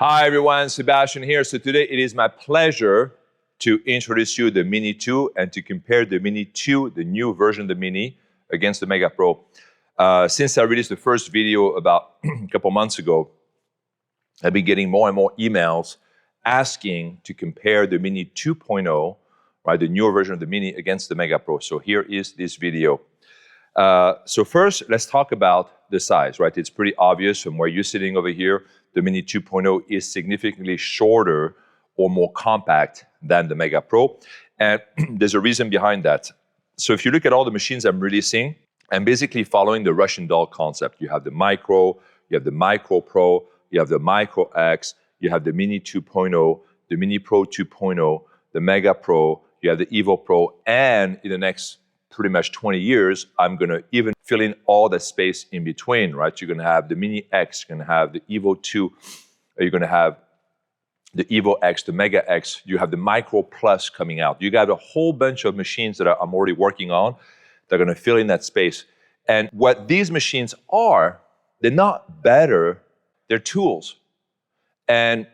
Hi everyone, Sebastian here. So today it is my pleasure to introduce you the Mini 2 and to compare the Mini 2, the new version of the Mini, against the Mega Pro. Since I released the first video about a couple months ago, I've been getting more and more emails asking to compare the Mini 2.0, right, the newer version of the Mini against the Mega Pro. So here is this video. So first, let's talk about the size, right? It's pretty obvious from where you're sitting over here. The Mini 2.0 is significantly shorter or more compact than the Mega Pro. And there's a reason behind that. So if you look at all the machines I'm releasing, I'm basically following the Russian doll concept. You have the Micro, you have the Micro Pro, you have the Micro X, you have the Mini 2.0, the Mini Pro 2.0, the Mega Pro, you have the Evo Pro, and in the next pretty much 20 years, I'm gonna even fill in all the space in between, right? You're gonna have the Mini X, you're gonna have the Evo 2, you're gonna have the Evo X, the Mega X, you have the Micro Plus coming out. You got a whole bunch of machines that I'm already working on that are gonna fill in that space. And what these machines are, they're not better, they're tools. And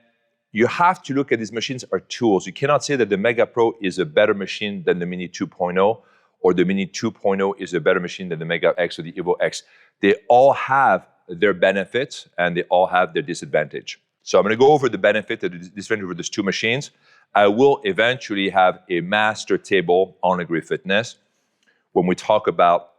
you have to look at these machines as tools. You cannot say that the Mega Pro is a better machine than the Mini 2.0, or the Mini 2.0 is a better machine than the Mega X or the Evo X. They all have their benefits and they all have their disadvantage. So I'm gonna go over the benefit and the disadvantage of these two machines. I will eventually have a master table on Lagree Fitness when we talk about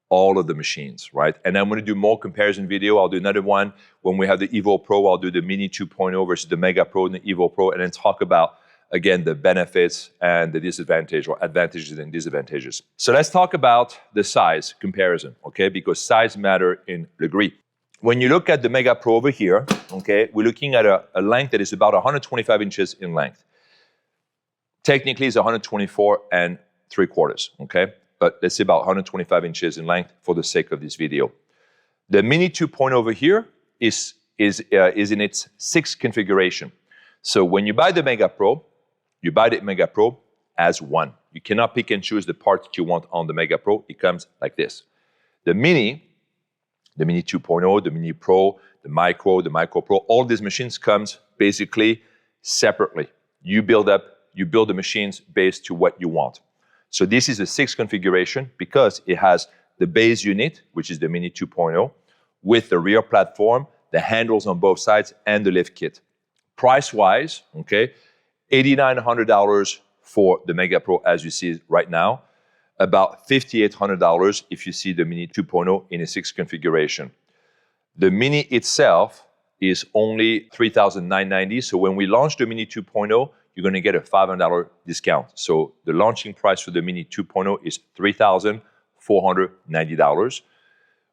all of the machines, right? And I'm gonna do more comparison video. I'll do another one when we have the Evo Pro. I'll do the Mini 2.0 versus the Mega Pro and the Evo Pro, and then talk about, again, the benefits and the disadvantage, or advantages and disadvantages. So let's talk about the size comparison, okay? Because size matter in Lagree. When you look at the Mega Pro over here, okay, we're looking at a length that is about 125 inches in length. Technically, it's 124 and 3/4, okay? But let's say about 125 inches in length for the sake of this video. The Mini 2.0 over here is in its 6th configuration. So when you buy the Mega Pro, you buy the Mega Pro as one. You cannot pick and choose the part that you want on the Mega Pro. It comes like this. The Mini 2.0, the Mini Pro, the Micro Pro, all these machines comes basically separately. You build the machines based to what you want. So this is the 6th configuration because it has the base unit, which is the Mini 2.0, with the rear platform, the handles on both sides, and the lift kit. Price-wise, okay, $8,900 for the Mega Pro as you see it right now, about $5,800 if you see the Mini 2.0 in a 6th configuration. The Mini itself is only $3,990. So when we launch the Mini 2.0, you're gonna get a $500 discount. So the launching price for the Mini 2.0 is $3,490.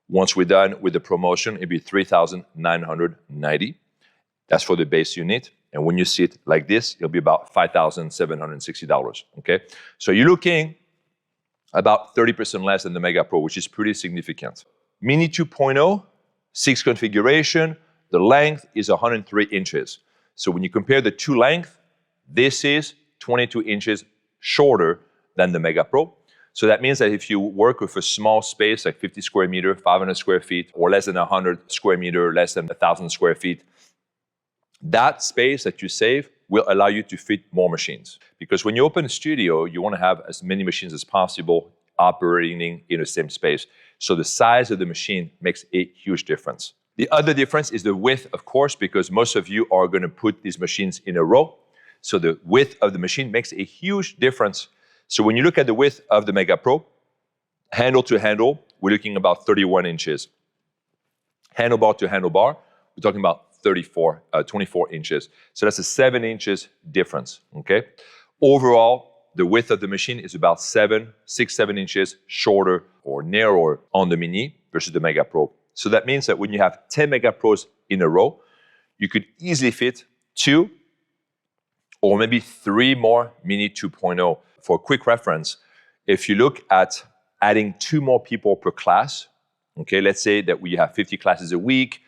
Once we're done with the promotion, it'll be $3,990. That's for the base unit. And when you see it like this, it'll be about $5,760, okay? So you're looking about 30% less than the Mega Pro, which is pretty significant. Mini 2.0, 6th configuration, the length is 103 inches. So when you compare the two lengths, this is 22 inches shorter than the Mega Pro. So that means that if you work with a small space, like 50 square meter, 500 square feet, or less than 100 square meter, less than 1,000 square feet, that space that you save will allow you to fit more machines. Because when you open a studio, you want to have as many machines as possible operating in the same space. So the size of the machine makes a huge difference. The other difference is the width, of course, because most of you are going to put these machines in a row. So the width of the machine makes a huge difference. So when you look at the width of the Mega Pro, handle to handle, we're looking about 31 inches. Handlebar to handlebar, we're talking about 24 inches. So that's a 7 inches difference, okay? Overall, the width of the machine is about 6, 7 inches shorter or narrower on the Mini versus the Mega Pro. So that means that when you have 10 Mega Pros in a row, you could easily fit 2 or maybe 3 more Mini 2.0. For a quick reference, if you look at adding 2 more people per class, okay, let's say that we have 50 classes a week,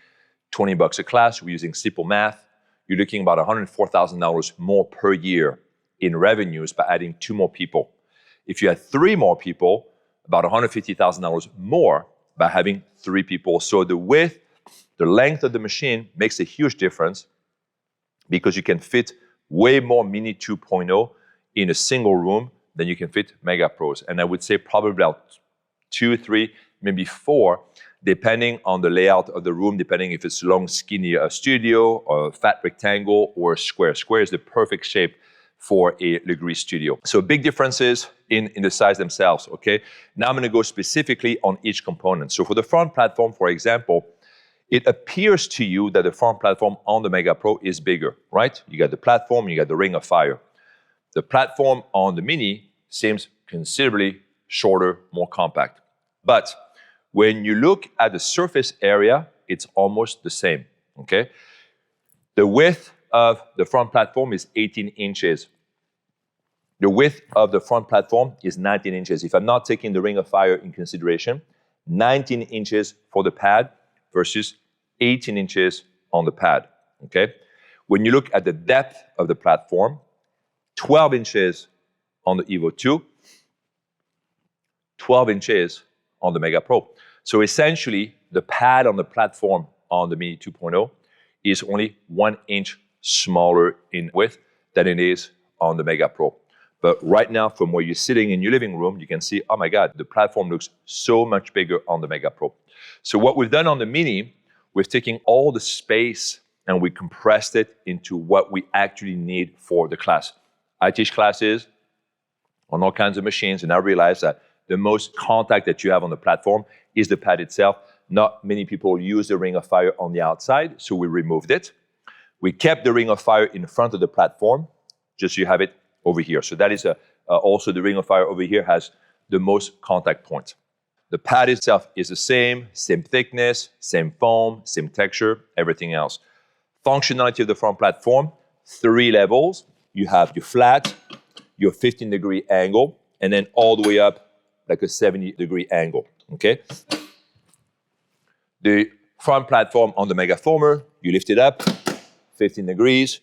$20 a class, we're using simple math, you're looking about $104,000 more per year in revenues by adding 2 more people. If you had 3 more people, about $150,000 more by having 3 people. So the width, the length of the machine makes a huge difference. because you can fit way more Mini 2.0 in a single room than you can fit Mega Pros. And I would say probably about 2, 3, maybe 4, depending on the layout of the room, depending if it's long, skinny studio, or a fat rectangle, or a square. Square is the perfect shape for a Lagree studio. So big differences in the size themselves, okay? Now I'm gonna go specifically on each component. So for the front platform, for example, it appears to you that the front platform on the Mega Pro is bigger, right? You got the platform, you got the ring of fire. The platform on the Mini seems considerably shorter, more compact. But when you look at the surface area, it's almost the same, okay? The width of the front platform is 18 inches. The width of the front platform is 19 inches. If I'm not taking the ring of fire in consideration, 19 inches for the pad versus 18 inches on the pad, okay? When you look at the depth of the platform, 12 inches on the Evo 2, 12 inches on the Mega Pro. So essentially, the pad on the platform on the Mini 2.0 is only 1 inch smaller in width than it is on the Mega Pro. But right now, from where you're sitting in your living room, you can see, oh my God, the platform looks so much bigger on the Mega Pro. So what we've done on the Mini, we've taken all the space and we compressed it into what we actually need for the class. I teach classes on all kinds of machines, and I realized that the most contact that you have on the platform is the pad itself. Not many people use the ring of fire on the outside, so we removed it. We kept the ring of fire in front of the platform, just so you have it over here. So that is also the ring of fire over here has the most contact points. The pad itself is the same thickness, same foam, same texture, everything else. Functionality of the front platform, 3 levels. You have your flat, your 15-degree angle, and then all the way up like a 70-degree angle, okay? The front platform on the Megaformer, you lift it up, 15 degrees,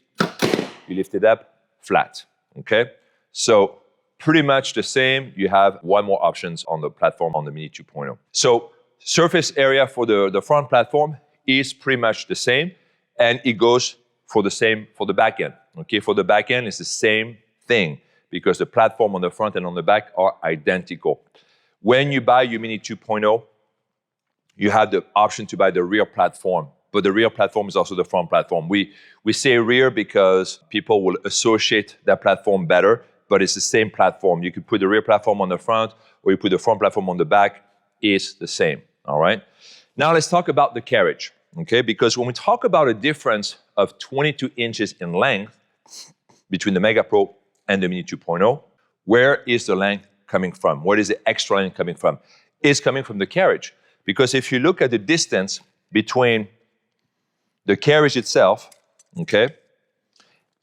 you lift it up, flat, okay? So pretty much the same. You have one more options on the platform on the Mini 2.0. So surface area for the front platform is pretty much the same, and it goes for the same for the back end, okay? For the back end, it's the same thing because the platform on the front and on the back are identical. When you buy your Mini 2.0, you have the option to buy the rear platform, but the rear platform is also the front platform. We say rear because people will associate that platform better, but it's the same platform. You could put the rear platform on the front or you put the front platform on the back, it's the same, all right? Now let's talk about the carriage, okay? Because when we talk about a difference of 22 inches in length between the Mega Pro and the Mini 2.0, where is the length coming from? Where is the extra length coming from? It's coming from the carriage. Because if you look at the distance between the carriage itself, okay,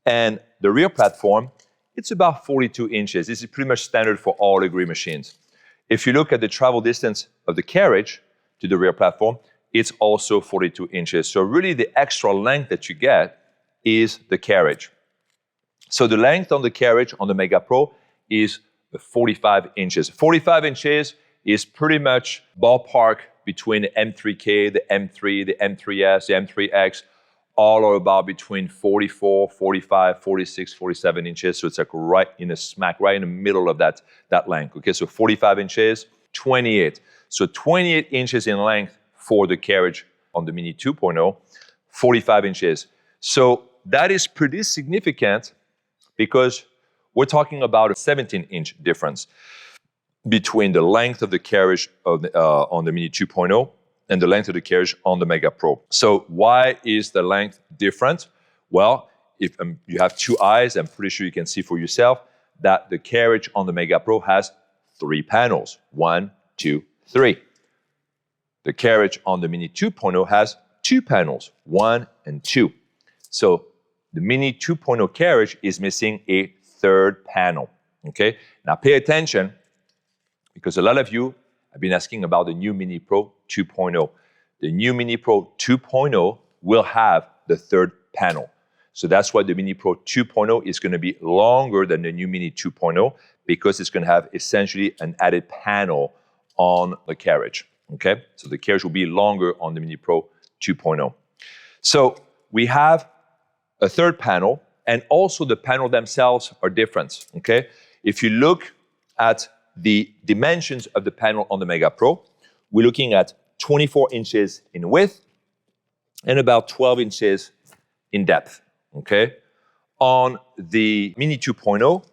and the rear platform, it's about 42 inches. This is pretty much standard for all Lagree machines. If you look at the travel distance of the carriage to the rear platform, it's also 42 inches. So really the extra length that you get is the carriage. So the length on the carriage on the Mega Pro is 45 inches. 45 inches is pretty much ballpark between the M3K, the M3, the M3S, the M3X, all are about between 44, 45, 46, 47 inches. So it's like right in the smack, right in the middle of that length. Okay, so 45 inches, 28. So 28 inches in length for the carriage on the Mini 2.0, 45 inches. So that is pretty significant because we're talking about a 17-inch difference between the length of the carriage of on the Mini 2.0 and the length of the carriage on the Mega Pro. So why is the length different? Well, if you have 2 eyes, I'm pretty sure you can see for yourself that the carriage on the Mega Pro has 3 panels. 1, 2, 3. The carriage on the Mini 2.0 has 2 panels. 1 and 2. So the Mini 2.0 carriage is missing a 3rd panel. Okay? Now pay attention, because a lot of you have been asking about the new Mini Pro 2.0. The new Mini Pro 2.0 will have the 3rd panel. So that's why the Mini Pro 2.0 is going to be longer than the new Mini 2.0 because it's going to have essentially an added panel on the carriage. Okay? So the carriage will be longer on the Mini Pro 2.0. So we have a third panel, and also the panel themselves are different, okay? If you look at the dimensions of the panel on the Mega Pro, we're looking at 24 inches in width and about 12 inches in depth, okay? On the Mini 2.0,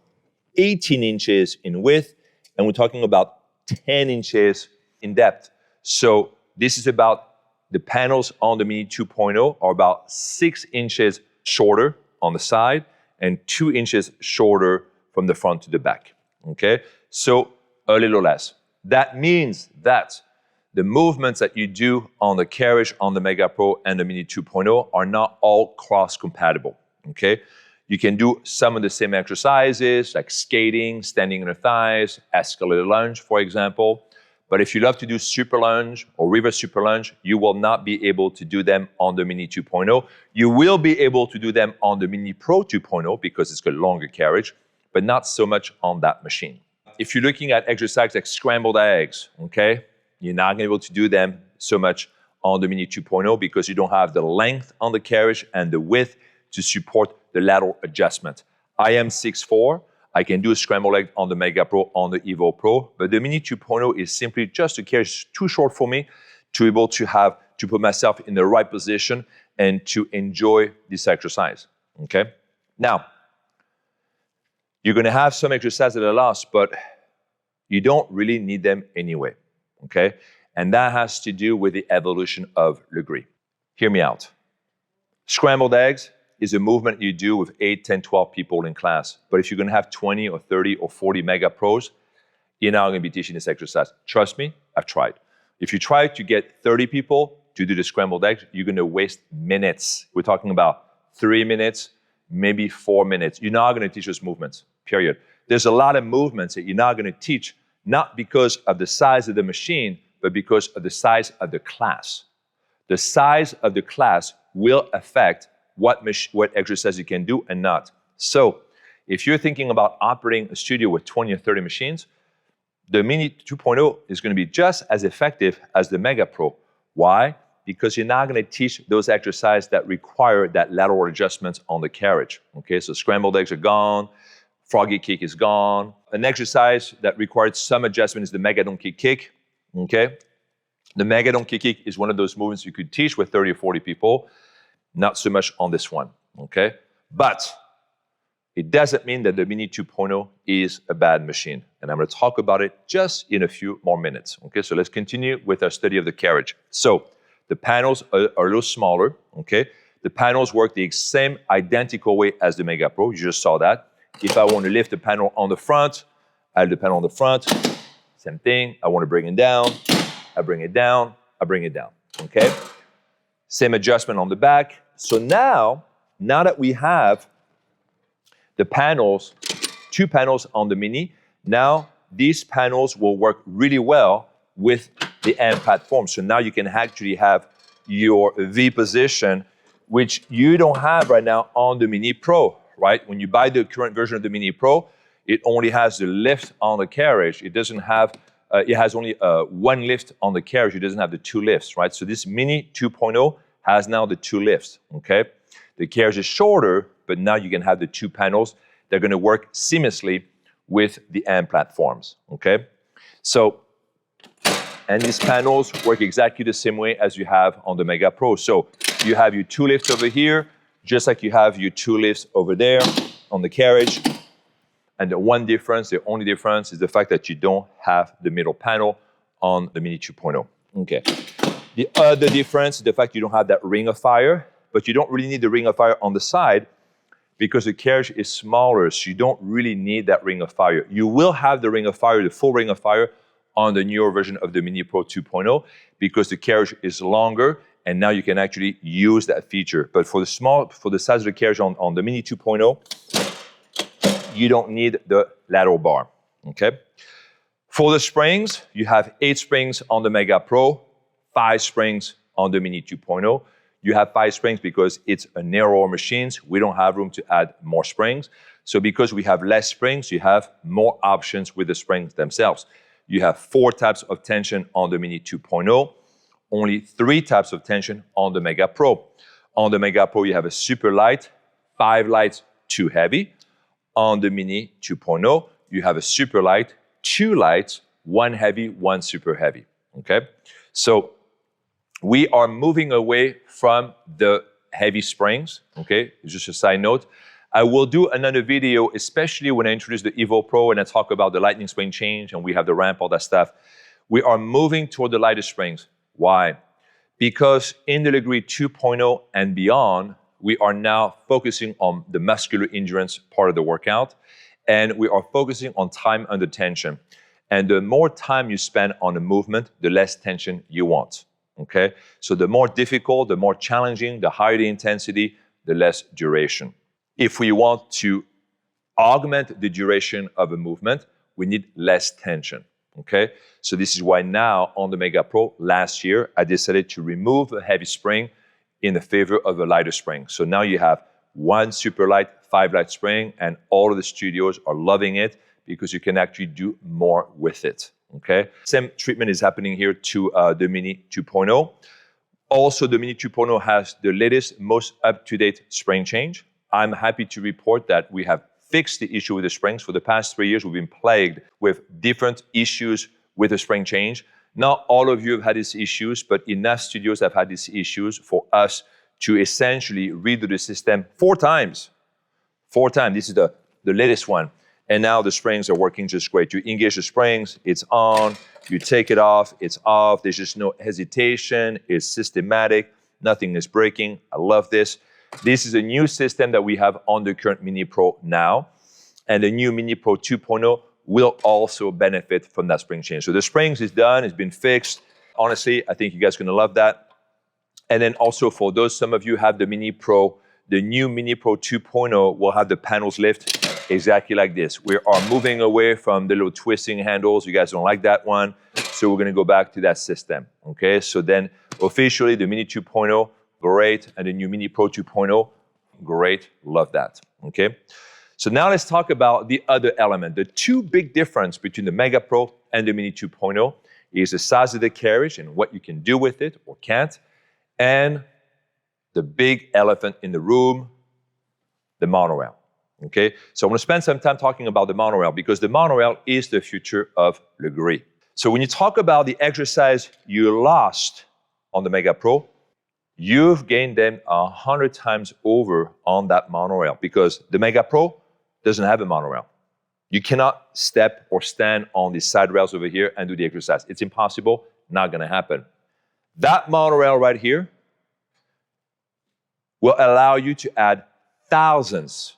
18 inches in width, and we're talking about 10 inches in depth. So this is about the panels on the Mini 2.0 are about 6 inches shorter on the side and 2 inches shorter from the front to the back, okay? So a little less. That means that the movements that you do on the carriage on the Mega Pro and the Mini 2.0 are not all cross-compatible, okay? You can do some of the same exercises like skating, standing on the thighs, escalator lunge, for example. But if you love to do super lunge or reverse super lunge, you will not be able to do them on the Mini 2.0. You will be able to do them on the Mini Pro 2.0 because it's got longer carriage, but not so much on that machine. If you're looking at exercises like scrambled eggs, okay, you're not going to be able to do them so much on the Mini 2.0 because you don't have the length on the carriage and the width to support the lateral adjustment. I am 6'4". I can do a scramble leg on the Mega Pro, on the Evo Pro, but the Mini 2.0 is simply just a carriage too short for me to be able to put myself in the right position and to enjoy this exercise, okay? Now, you're gonna have some exercises that are lost, but you don't really need them anyway, okay? And that has to do with the evolution of Lagree. Hear me out. Scrambled eggs is a movement you do with 8, 10, 12 people in class. But if you're gonna have 20 or 30 or 40 Mega Pros, you're not gonna be teaching this exercise. Trust me, I've tried. If you try to get 30 people to do the scrambled eggs, you're gonna waste minutes. We're talking about 3 minutes, maybe 4 minutes. You're not gonna teach those movements, period. There's a lot of movements that you're not gonna teach, not because of the size of the machine, but because of the size of the class. The size of the class will affect what exercise you can do and not. So if you're thinking about operating a studio with 20 or 30 machines, the Mini 2.0 is going to be just as effective as the Mega Pro. Why? Because you're not going to teach those exercises that require that lateral adjustments on the carriage. Okay, so scrambled eggs are gone, froggy kick is gone. An exercise that required some adjustment is the mega donkey kick. Okay, the mega donkey kick is one of those movements you could teach with 30 or 40 people. Not so much on this one, okay? But it doesn't mean that the Mini 2.0 is a bad machine. And I'm gonna talk about it just in a few more minutes, okay? So let's continue with our study of the carriage. So the panels are a little smaller, okay? The panels work the same identical way as the Mega Pro. You just saw that. If I want to lift the panel on the front, I have the panel on the front. Same thing. I want to bring it down. I bring it down. I bring it down, okay? Same adjustment on the back. So now that we have the panels, 2 panels on the Mini, now these panels will work really well with the AM platform. So now you can actually have your V position, which you don't have right now on the Mini Pro, right? When you buy the current version of the Mini Pro, it only has the lift on the carriage. It doesn't have, it has only one lift on the carriage. It doesn't have the 2 lifts, right? So this Mini 2.0 has now the 2 lifts, okay? The carriage is shorter, but now you can have the 2 panels. They're gonna work seamlessly with the AM platforms, okay? So, and these panels work exactly the same way as you have on the Mega Pro. So you have your 2 lifts over here, just like you have your 2 lifts over there on the carriage. And the one difference, the only difference, is the fact that you don't have the middle panel on the Mini 2.0. Okay. The other difference is the fact you don't have that ring of fire, but you don't really need the ring of fire on the side because the carriage is smaller, so you don't really need that ring of fire. You will have the ring of fire, the full ring of fire, on the newer version of the Mini Pro 2.0 because the carriage is longer, and now you can actually use that feature. But for the size of the carriage on the Mini 2.0, you don't need the lateral bar, okay? For the springs, you have 8 springs on the Mega Pro, 5 springs on the Mini 2.0. You have 5 springs because it's a narrower machine. We don't have room to add more springs. So because we have less springs, you have more options with the springs themselves. You have 4 types of tension on the Mini 2.0, only 3 types of tension on the Mega Pro. On the Mega Pro, you have a super light 5 lights, too heavy. On the Mini 2.0, you have a super light, 2 lights, 1 heavy, 1 super heavy, okay? So we are moving away from the heavy springs, okay? Just a side note. I will do another video, especially when I introduce the Evo Pro and I talk about the lightning spring change and we have the ramp, all that stuff. We are moving toward the lighter springs. Why? Because in the Lagree 2.0 and beyond, we are now focusing on the muscular endurance part of the workout, and we are focusing on time under tension. And the more time you spend on a movement, the less tension you want, okay? So the more difficult, the more challenging, the higher the intensity, the less duration. If we want to augment the duration of a movement, we need less tension, okay? So this is why now on the Mega Pro, last year, I decided to remove a heavy spring in the favor of a lighter spring. So now you have 1 super light, 5 light spring, and all of the studios are loving it because you can actually do more with it, okay? Same treatment is happening here to the Mini 2.0. Also, the Mini 2.0 has the latest, most up-to-date spring change. I'm happy to report that we have fixed the issue with the springs. For the past 3 years, we've been plagued with different issues with the spring change. Not all of you have had these issues, but enough studios have had these issues for us to essentially redo the system 4 times. 4 times. This is the latest one. And now the springs are working just great. You engage the springs, it's on. You take it off, it's off. There's just no hesitation. It's systematic. Nothing is breaking. I love this. This is a new system that we have on the current Mini Pro now. And the new Mini Pro 2.0 will also benefit from that spring change. So the springs is done, it's been fixed. Honestly, I think you guys are gonna love that. And then also for those, some of you have the Mini Pro, the new Mini Pro 2.0 will have the panels lift exactly like this. We are moving away from the little twisting handles. You guys don't like that one. So we're gonna go back to that system, okay? So then officially the Mini 2.0, great, and the new Mini Pro 2.0, great, love that, okay? So now let's talk about the other element. The 2 big difference between the Mega Pro and the Mini 2.0 is the size of the carriage and what you can do with it or can't, and the big elephant in the room, the monorail, okay? So I'm gonna spend some time talking about the monorail because the monorail is the future of Lagree. So when you talk about the exercise you lost on the Mega Pro, you've gained them 100 times over on that monorail because the Mega Pro doesn't have a monorail. You cannot step or stand on these side rails over here and do the exercise. It's impossible, not gonna happen. That monorail right here will allow you to add thousands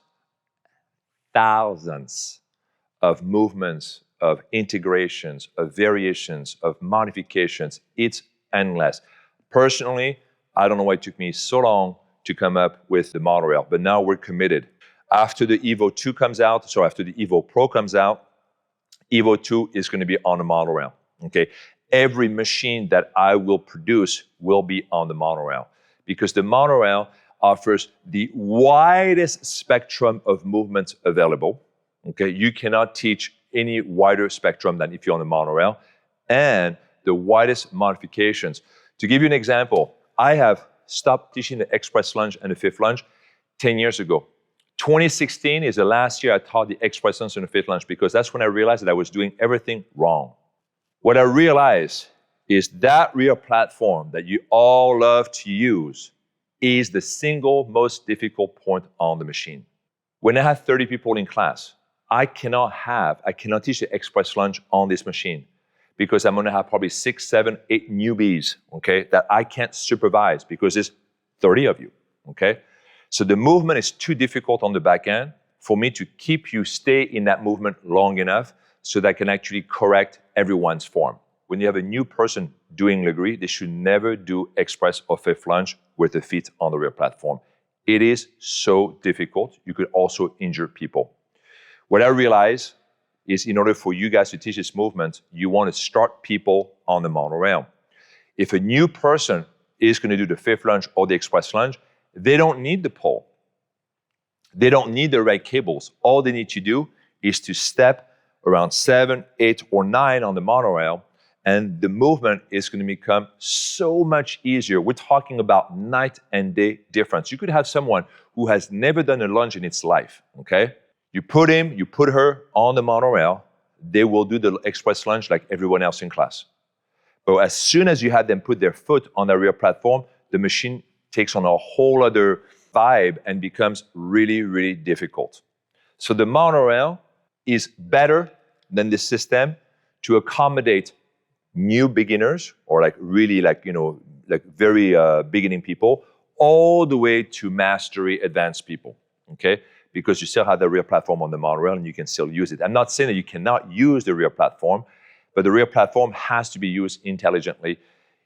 of movements, of integrations, of variations, of modifications. It's endless. Personally, I don't know why it took me so long to come up with the monorail, but now we're committed. After the Evo 2 comes out, so after the Evo Pro comes out, Evo 2 is going to be on the monorail, okay? Every machine that I will produce will be on the monorail because the monorail offers the widest spectrum of movements available, okay? You cannot teach any wider spectrum than if you're on the monorail, and the widest modifications. To give you an example, I have stopped teaching the express lunge and the fifth lunge 10 years ago. 2016 is the last year I taught the express lunge and the fifth lunge because that's when I realized that I was doing everything wrong. What I realized is that rear platform that you all love to use is the single most difficult point on the machine. When I have 30 people in class, I cannot teach the express lunge on this machine because I'm gonna have probably 6, 7, 8 newbies, okay, that I can't supervise because there's 30 of you, okay? So the movement is too difficult on the back end for me to keep you stay in that movement long enough so that I can actually correct everyone's form. When you have a new person doing Lagree, they should never do express or fifth lunge with the feet on the rear platform. It is so difficult. You could also injure people. What I realize is in order for you guys to teach this movement, you want to start people on the monorail. If a new person is going to do the fifth lunge or the express lunge, they don't need the pole. They don't need the right cables. All they need to do is to step around 7, 8, or 9 on the monorail and the movement is going to become so much easier. We're talking about night and day difference. You could have someone who has never done a lunge in its life, okay? You put her on the monorail, they will do the express lunge like everyone else in class. But as soon as you have them put their foot on the rear platform, the machine takes on a whole other vibe and becomes really, really difficult. So the monorail is better than the system to accommodate new beginners or very beginning people all the way to mastery advanced people, okay? Because you still have the rear platform on the monorail and you can still use it. I'm not saying that you cannot use the rear platform, but the rear platform has to be used intelligently,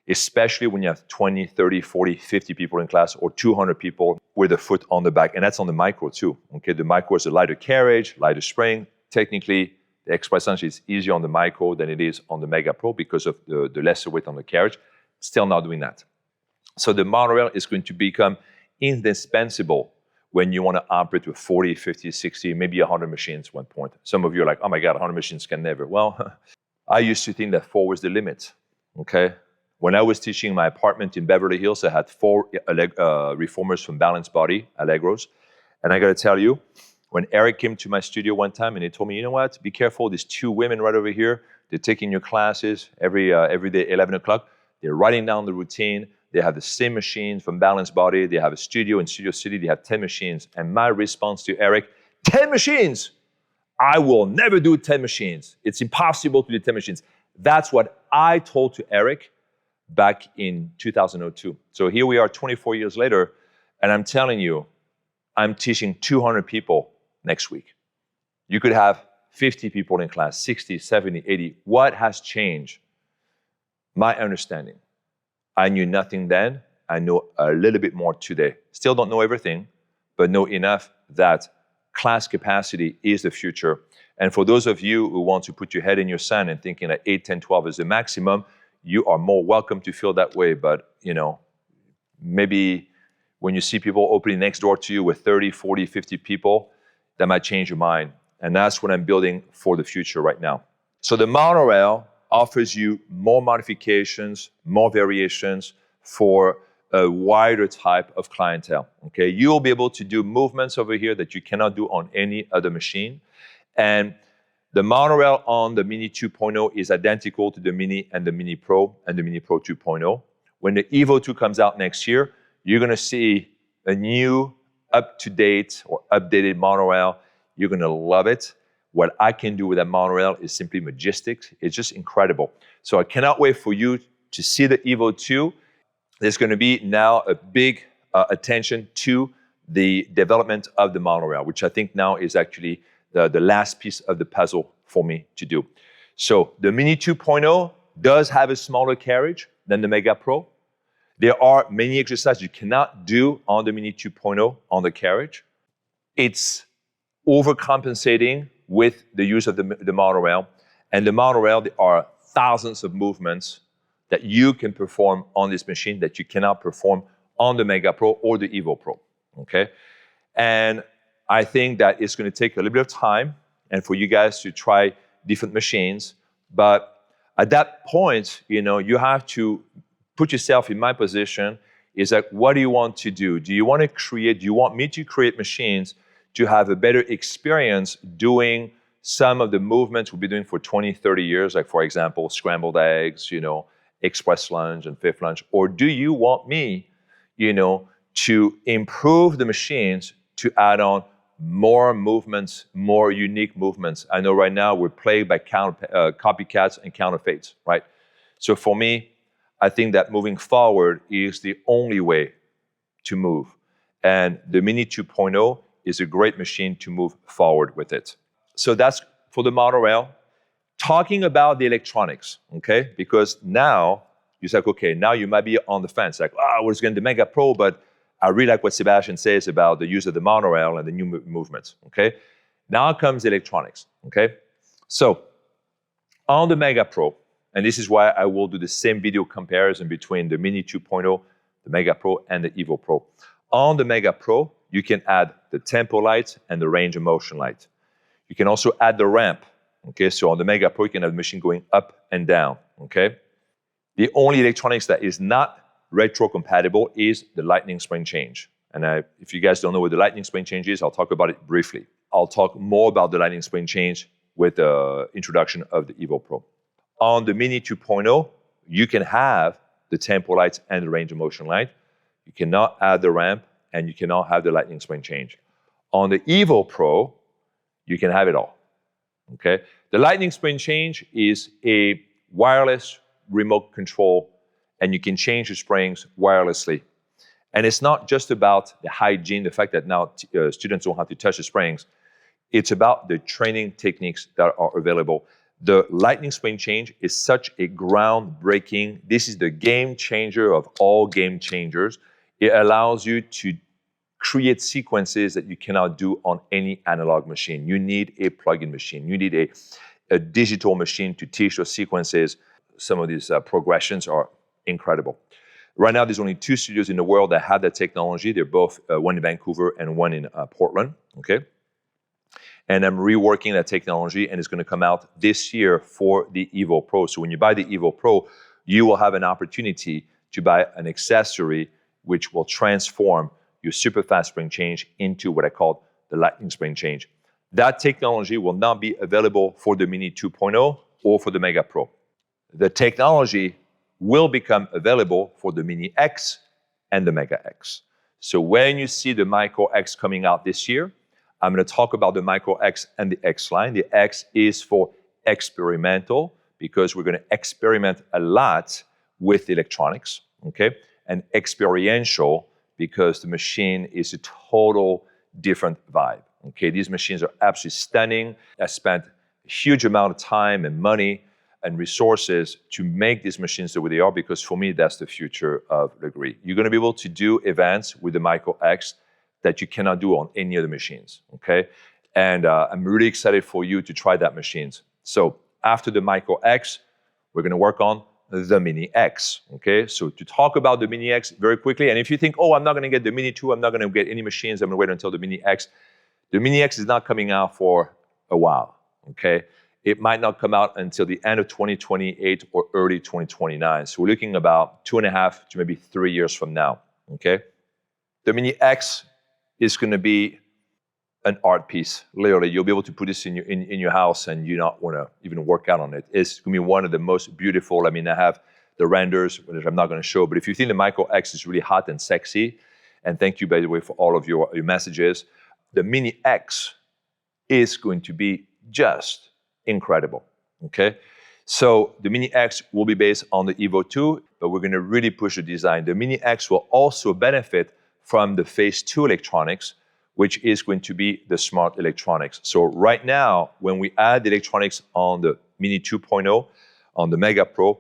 especially when you have 20, 30, 40, 50 people in class or 200 people with a foot on the back. And that's on the micro too, okay? The micro is a lighter carriage, lighter spring. Technically, the express lunge is easier on the micro than it is on the Mega Pro because of the lesser weight on the carriage. Still not doing that. So the monorail is going to become indispensable when you want to operate with 40, 50, 60, maybe 100 machines at one point. Some of you are like, oh my God, 100 machines can never. Well, I used to think that 4 was the limit, okay? When I was teaching my apartment in Beverly Hills, I had 4 reformers from Balanced Body, Allegros. And I got to tell you, when Eric came to my studio one time and he told me, you know what, be careful, these 2 women right over here, they're taking your classes every day, 11 o'clock. They're writing down the routine. They have the same machines from Balanced Body. They have a studio in Studio City. They have 10 machines. And my response to Eric, 10 machines? I will never do 10 machines. It's impossible to do 10 machines. That's what I told to Eric back in 2002. So here we are 24 years later, and I'm telling you, I'm teaching 200 people next week. You could have 50 people in class, 60, 70, 80. What has changed? My understanding. I knew nothing then. I know a little bit more today. Still don't know everything, but know enough that class capacity is the future. And for those of you who want to put your head in your sand and thinking that 8, 10, 12 is the maximum, you are more welcome to feel that way. But, maybe when you see people opening next door to you with 30, 40, 50 people, that might change your mind. And that's what I'm building for the future right now. So the monorail offers you more modifications, more variations for a wider type of clientele, okay? You'll be able to do movements over here that you cannot do on any other machine. And the monorail on the Mini 2.0 is identical to the Mini and the Mini Pro and the Mini Pro 2.0. When the Evo 2 comes out next year, you're gonna see a new up-to-date or updated monorail. You're gonna love it. What I can do with that monorail is simply majestic. It's just incredible. So I cannot wait for you to see the Evo 2. There's going to be now a big attention to the development of the monorail, which I think now is actually the last piece of the puzzle for me to do. So the Mini 2.0 does have a smaller carriage than the Mega Pro. There are many exercises you cannot do on the Mini 2.0 on the carriage. It's overcompensating with the use of the monorail. And the monorail, there are thousands of movements that you can perform on this machine that you cannot perform on the Mega Pro or the Evo Pro, okay? And I think that it's gonna take a little bit of time and for you guys to try different machines. But at that point, you have to put yourself in my position, is that what do you want to do? Do you want me to create machines to have a better experience doing some of the movements we'll be doing for 20, 30 years, like for example, scrambled eggs, express lunge and fifth lunge? Or do you want me, to improve the machines to add on more movements, more unique movements? I know right now we're plagued by copycats and counterfeits, right? So for me, I think that moving forward is the only way to move. And the Mini 2.0 is a great machine to move forward with it. So that's for the monorail. Talking about the electronics, okay? Because now, you're like, okay, now you might be on the fence, like, we're just going to the Mega Pro, but I really like what Sebastian says about the use of the monorail and the new movements, okay? Now comes electronics, okay? So, on the Mega Pro, and this is why I will do the same video comparison between the Mini 2.0, the Mega Pro, and the Evo Pro. On the Mega Pro, you can add the tempo light and the range of motion light. You can also add the ramp, Okay, so on the Mega Pro, you can have the machine going up and down. Okay, the only electronics that is not retro-compatible is the lightning spring change. And if you guys don't know what the lightning spring change is, I'll talk about it briefly. I'll talk more about the lightning spring change with the introduction of the Evo Pro. On the Mini 2.0, you can have the tempo lights and the range of motion light. You cannot add the ramp, and you cannot have the lightning spring change. On the Evo Pro, you can have it all. Okay? The lightning spring change is a wireless remote control, and you can change the springs wirelessly. And it's not just about the hygiene, the fact that now students don't have to touch the springs. It's about the training techniques that are available. The lightning spring change is such a groundbreaking, this is the game changer of all game changers. It allows you to create sequences that you cannot do on any analog machine. You need a plug-in machine. You need a digital machine to teach those sequences. Some of these progressions are incredible. Right now, there's only 2 studios in the world that have that technology. They're both one in Vancouver and one in Portland, okay? And I'm reworking that technology, and it's going to come out this year for the Evo Pro. So when you buy the Evo Pro, you will have an opportunity to buy an accessory which will transform your super fast spring change into what I call the lightning spring change. That technology will not be available for the Mini 2.0 or for the Mega Pro. The technology will become available for the Mini X and the Mega X. So when you see the Micro X coming out this year, I'm going to talk about the Micro X and the X line. The X is for experimental, because we're going to experiment a lot with electronics, okay? And experiential, because the machine is a total different vibe, okay? These machines are absolutely stunning. I spent a huge amount of time and money and resources to make these machines the way they are, because for me, that's the future of Lagree. You're going to be able to do events with the Micro X that you cannot do on any other machines, okay? And I'm really excited for you to try that machines. So after the Micro X, we're going to work on the Mini X, okay? So to talk about the Mini X very quickly, and if you think, oh, I'm not going to get the Mini 2, I'm not going to get any machines, I'm going to wait until the Mini X. The Mini X is not coming out for a while, okay? It might not come out until the end of 2028 or early 2029. So we're looking about 2.5 to maybe 3 years from now, okay? The Mini X is going to be an art piece. Literally, you'll be able to put this in your house and you not want to even work out on it. It's going to be one of the most beautiful. I mean, I have the renders, which I'm not going to show, but if you think the Micro X is really hot and sexy, and thank you, by the way, for all of your messages, the Mini X is going to be just incredible, okay? So the Mini X will be based on the Evo 2, but we're going to really push the design. The Mini X will also benefit from the Phase 2 electronics, which is going to be the smart electronics. So right now, when we add the electronics on the Mini 2.0, on the Mega Pro,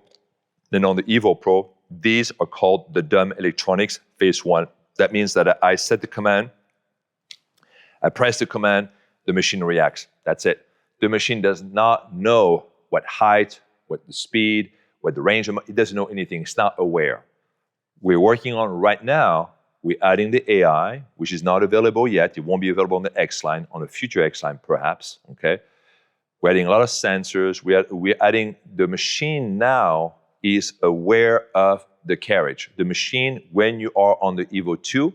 then on the Evo Pro, these are called the dumb electronics Phase 1. That means that I set the command, I press the command, the machine reacts. That's it. The machine does not know what height, what the speed, what the range, it doesn't know anything. It's not aware. We're working on right now, we're adding the AI, which is not available yet. It won't be available on the X line, on the future X line perhaps, okay? We're adding a lot of sensors. We're adding, the machine now is aware of the carriage. The machine, when you are on the Evo 2,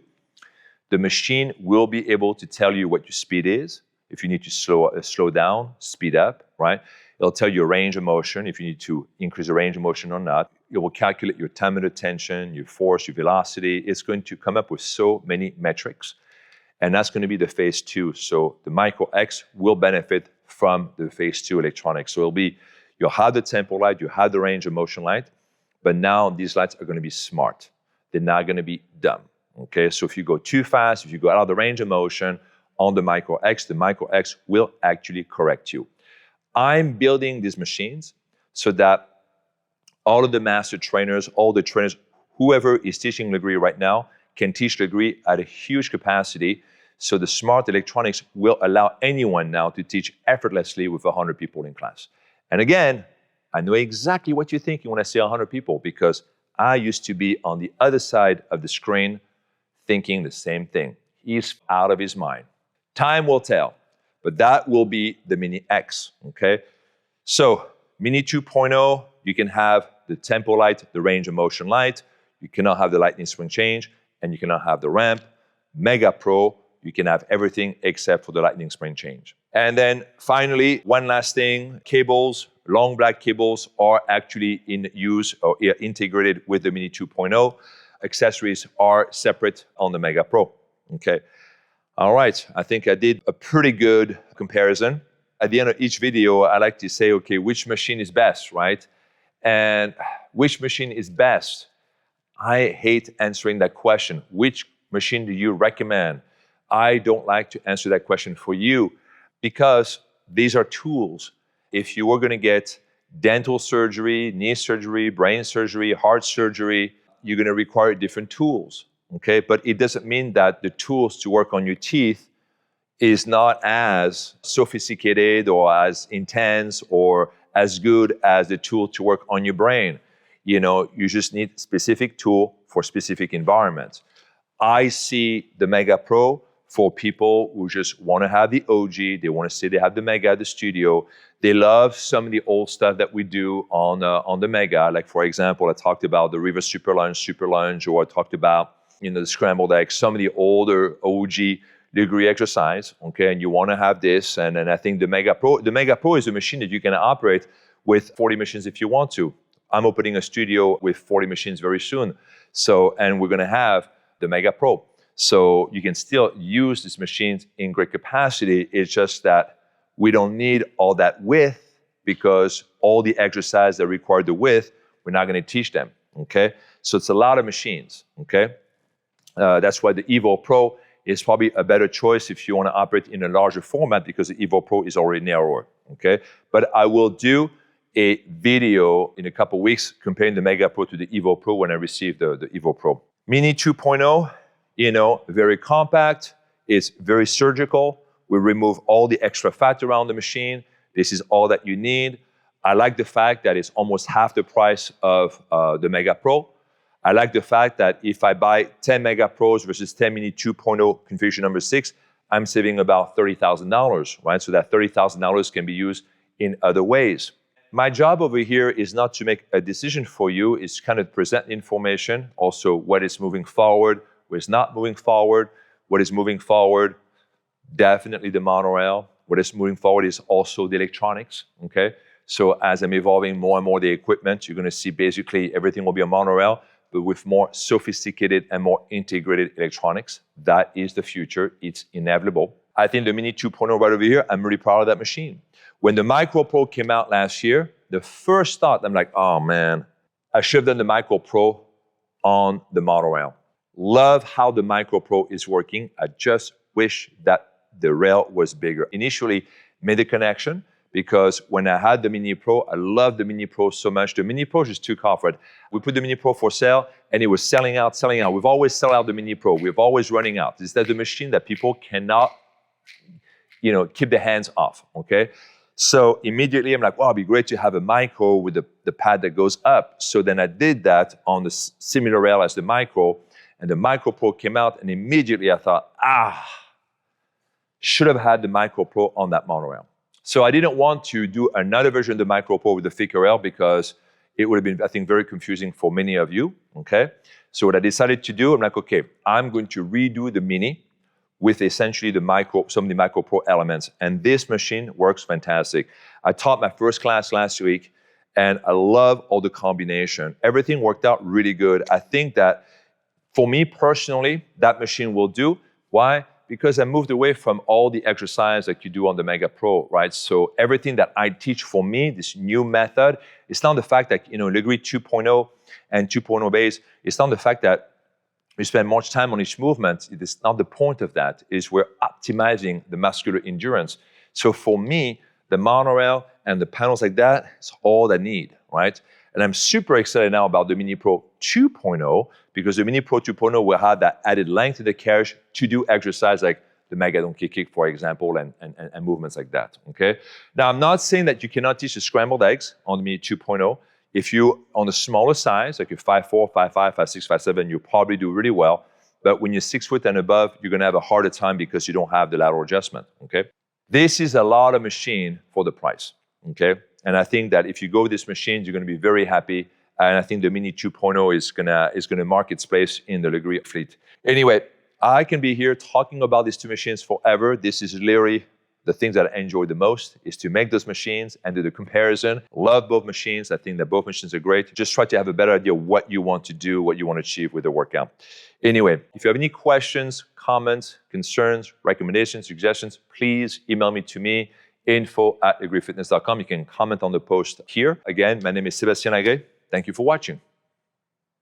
the machine will be able to tell you what your speed is. If you need to slow down, speed up, right? It'll tell you your range of motion, if you need to increase the range of motion or not. It will calculate your time under tension, your force, your velocity. It's going to come up with so many metrics. And that's going to be the Phase 2. So the Micro X will benefit from the Phase 2 electronics. So you'll have the tempo light, you have the range of motion light, but now these lights are going to be smart. They're not going to be dumb, okay? So if you go too fast, if you go out of the range of motion on the Micro X will actually correct you. I'm building these machines so that all of the master trainers, all the trainers, whoever is teaching Lagree right now can teach Lagree at a huge capacity. So the smart electronics will allow anyone now to teach effortlessly with 100 people in class. And again, I know exactly what you're thinking when I say 100 people, because I used to be on the other side of the screen thinking the same thing. He's out of his mind. Time will tell, but that will be the Mini X, okay? So Mini 2.0, you can have the tempo light, the range of motion light. You cannot have the lightning spring change, and you cannot have the ramp. Mega Pro, you can have everything except for the lightning spring change. And then finally, one last thing, cables, long black cables are actually in use or integrated with the Mini 2.0. Accessories are separate on the Mega Pro, okay? All right, I think I did a pretty good comparison. At the end of each video, I like to say, okay, which machine is best, right? And which machine is best? I hate answering that question. Which machine do you recommend? I don't like to answer that question for you because these are tools. If you were going to get dental surgery, knee surgery, brain surgery, heart surgery, you're going to require different tools, okay? But it doesn't mean that the tools to work on your teeth is not as sophisticated or as intense or as good as the tool to work on your brain. You know, you just need specific tool for specific environments. I see the Mega Pro for people who just want to have the OG. They want to say they have the Mega at the studio. They love some of the old stuff that we do on the Mega. Like, for example, I talked about the reverse super lunge, or I talked about, you know, the scrambled egg, some of the older OG Lagree exercise, okay? And you want to have this. And I think the Mega Pro is a machine that you can operate with 40 machines if you want to. I'm opening a studio with 40 machines very soon. So, and we're going to have the Mega Pro. So you can still use these machines in great capacity. It's just that we don't need all that width because all the exercises that require the width, we're not going to teach them, okay? So it's a lot of machines, okay? That's why the Evo Pro is probably a better choice if you want to operate in a larger format because the Evo Pro is already narrower, okay? But I will do a video in a couple of weeks comparing the Mega Pro to the Evo Pro when I receive the Evo Pro. Mini 2.0, you know, very compact, it's very surgical. We remove all the extra fat around the machine. This is all that you need. I like the fact that it's almost half the price of the Mega Pro. I like the fact that if I buy 10 Mega Pros versus 10 Mini 2.0 configuration number 6, I'm saving about $30,000, right? So that $30,000 can be used in other ways. My job over here is not to make a decision for you, it's kind of present information, also what is moving forward, what is not moving forward. What is moving forward, definitely the monorail. What is moving forward is also the electronics, okay? So as I'm evolving more and more the equipment, you're gonna see basically everything will be a monorail, but with more sophisticated and more integrated electronics. That is the future, it's inevitable. I think the Mini 2.0 right over here, I'm really proud of that machine. When the Micro Pro came out last year, the first thought, I'm like, oh man, I should have done the Micro Pro on the monorail. Love how the Micro Pro is working. I just wish that the rail was bigger. Initially, made a connection because when I had the Mini Pro, I loved the Mini Pro so much. The Mini Pro just took off, right? We put the Mini Pro for sale and it was selling out. We've always sell out the Mini Pro. We've always running out. Is that the machine that people cannot, you know, keep their hands off, okay? So immediately I'm like, wow, it'd be great to have a Micro with the pad that goes up. So then I did that on the similar rail as the Micro, and the Micro Pro came out, and immediately I thought, should have had the Micro Pro on that monorail. So I didn't want to do another version of the Micro Pro with the thicker rail because it would have been, I think, very confusing for many of you, okay? So what I decided to do, I'm like, okay, I'm going to redo the Mini with essentially some of the Micro Pro elements, and this machine works fantastic. I taught my first class last week, and I love all the combination. Everything worked out really good. I think that for me personally, that machine will do. Why? Because I moved away from all the exercise that you do on the Mega Pro, right? So everything that I teach for me, this new method, it's not the fact that, you know, Lagree 2.0 and 2.0 base, it's not the fact that we spend much time on each movement. It is not the point of that. It is we're optimizing the muscular endurance. So for me, the monorail and the panels like that, it's all I need, right? And I'm super excited now about the Mini Pro 2.0 because the Mini Pro 2.0 will have that added length in the carriage to do exercise like the Mega Donkey Kick, for example, and movements like that, okay? Now, I'm not saying that you cannot teach the scrambled eggs on the Mini 2.0. If you on a smaller size, like you're 5'4", 5'5", 5'6", 5'7", you probably do really well. But when you're 6 foot and above, you're gonna have a harder time because you don't have the lateral adjustment, okay? This is a lot of machine for the price, okay? And I think that if you go with this machine, you're going to be very happy. And I think the Mini 2.0 is gonna mark its place in the Lagree fleet. Anyway, I can be here talking about these two machines forever. This is literally the things that I enjoy the most, is to make those machines and do the comparison. Love both machines. I think that both machines are great. Just try to have a better idea of what you want to do, what you want to achieve with the workout. Anyway, if you have any questions, comments, concerns, recommendations, suggestions, please email me to me, info@lagreefitness.com. You can comment on the post here. Again, my name is Sébastien Lagree. Thank you for watching.